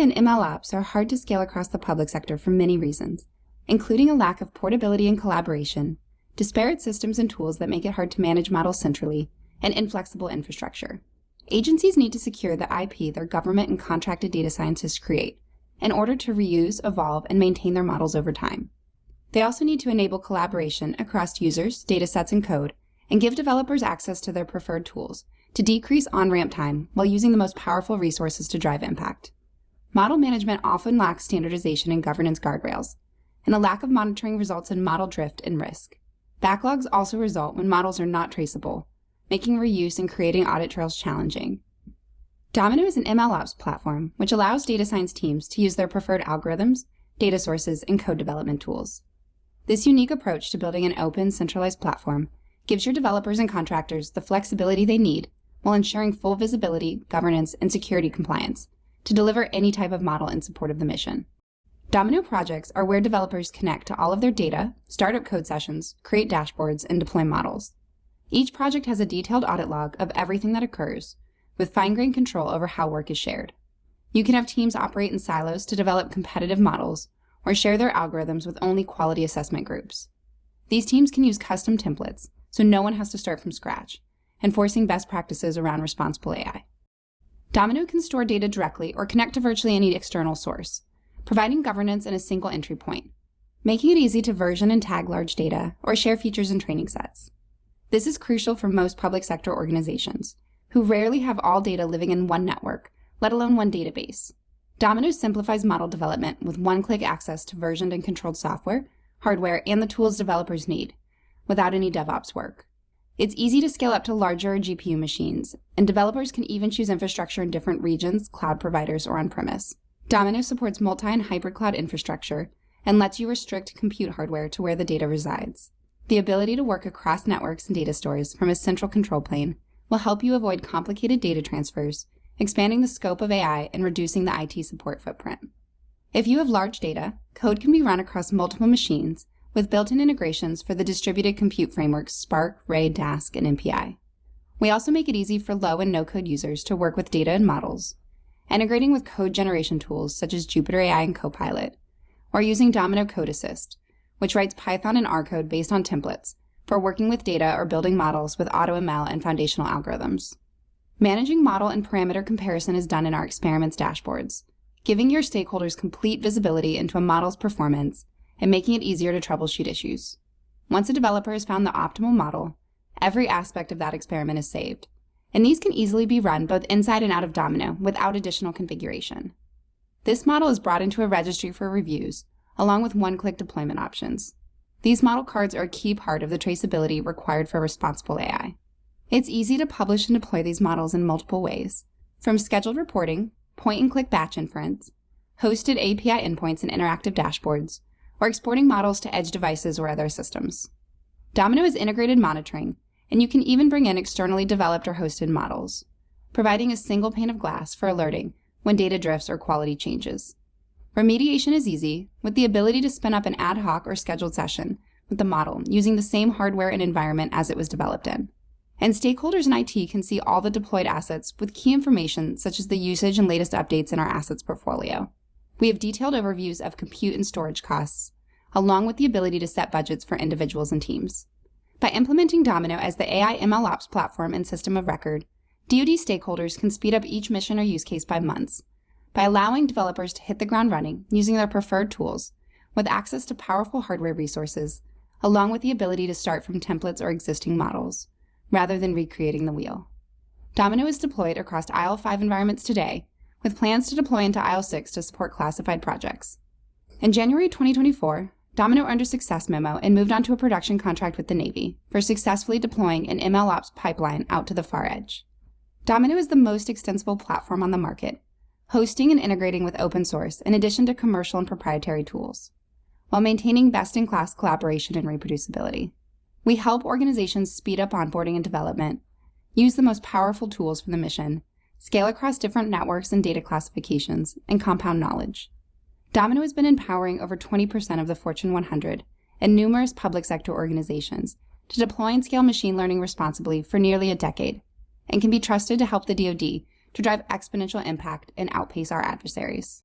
and MLOps are hard to scale across the public sector for many reasons, including a lack of portability and collaboration, disparate systems and tools that make it hard to manage models centrally, and inflexible infrastructure. Agencies need to secure the IP their government and contracted data scientists create in order to reuse, evolve, and maintain their models over time. They also need to enable collaboration across users, datasets, and code, and give developers access to their preferred tools to decrease on-ramp time while using the most powerful resources to drive impact. Model management often lacks standardization and governance guardrails, and a lack of monitoring results in model drift and risk. Backlogs also result when models are not traceable, making reuse and creating audit trails challenging. Domino is an MLOps platform which allows data science teams to use their preferred algorithms, data sources, and code development tools. This unique approach to building an open, centralized platform gives your developers and contractors the flexibility they need while ensuring full visibility, governance, and security compliance to deliver any type of model in support of the mission. Domino Projects are where developers connect to all of their data, start up code sessions, create dashboards, and deploy models. Each project has a detailed audit log of everything that occurs, with fine-grained control over how work is shared. You can have teams operate in silos to develop competitive models or share their algorithms with only quality assessment groups. These teams can use custom templates, so no one has to start from scratch, enforcing best practices around responsible AI. Domino can store data directly or connect to virtually any external source, providing governance in a single entry point, making it easy to version and tag large data or share features and training sets. This is crucial for most public sector organizations, who rarely have all data living in one network, let alone one database. Domino simplifies model development with one-click access to versioned and controlled software, hardware, and the tools developers need, without any DevOps work. It's easy to scale up to larger GPU machines, and developers can even choose infrastructure in different regions, cloud providers, or on-premise. Domino supports multi- and hybrid cloud infrastructure and lets you restrict compute hardware to where the data resides. The ability to work across networks and data stores from a central control plane will help you avoid complicated data transfers, expanding the scope of AI and reducing the IT support footprint. If you have large data, code can be run across multiple machines with built-in integrations for the distributed compute frameworks Spark, Ray, Dask, and MPI. We also make it easy for low and no-code users to work with data and models, integrating with code generation tools such as Jupyter AI and Copilot, or using Domino Code Assist, which writes Python and R code based on templates for working with data or building models with AutoML and foundational algorithms. Managing model and parameter comparison is done in our experiments dashboards, giving your stakeholders complete visibility into a model's performance and making it easier to troubleshoot issues. Once a developer has found the optimal model, every aspect of that experiment is saved, and these can easily be run both inside and out of Domino without additional configuration. This model is brought into a registry for reviews, along with one-click deployment options. These model cards are a key part of the traceability required for responsible AI. It's easy to publish and deploy these models in multiple ways, from scheduled reporting, point-and-click batch inference, hosted API endpoints and interactive dashboards, or exporting models to edge devices or other systems. Domino is integrated monitoring, and you can even bring in externally developed or hosted models, providing a single pane of glass for alerting when data drifts or quality changes. Remediation is easy, with the ability to spin up an ad hoc or scheduled session with the model using the same hardware and environment as it was developed in. And stakeholders in IT can see all the deployed assets with key information such as the usage and latest updates in our assets portfolio. We have detailed overviews of compute and storage costs, along with the ability to set budgets for individuals and teams. By implementing Domino as the AI MLOps platform and system of record, DoD stakeholders can speed up each mission or use case by months, by allowing developers to hit the ground running using their preferred tools, with access to powerful hardware resources, along with the ability to start from templates or existing models, rather than recreating the wheel. Domino is deployed across IL5 environments today, with plans to deploy into IL6 to support classified projects. In January 2024, Domino earned a success memo and moved on to a production contract with the Navy for successfully deploying an MLOps pipeline out to the far edge. Domino is the most extensible platform on the market, hosting and integrating with open source in addition to commercial and proprietary tools, while maintaining best-in-class collaboration and reproducibility. We help organizations speed up onboarding and development, use the most powerful tools for the mission, scale across different networks and data classifications, and compound knowledge. Domino has been empowering over 20% of the Fortune 100 and numerous public sector organizations to deploy and scale machine learning responsibly for nearly a decade, and can be trusted to help the DoD to drive exponential impact and outpace our adversaries.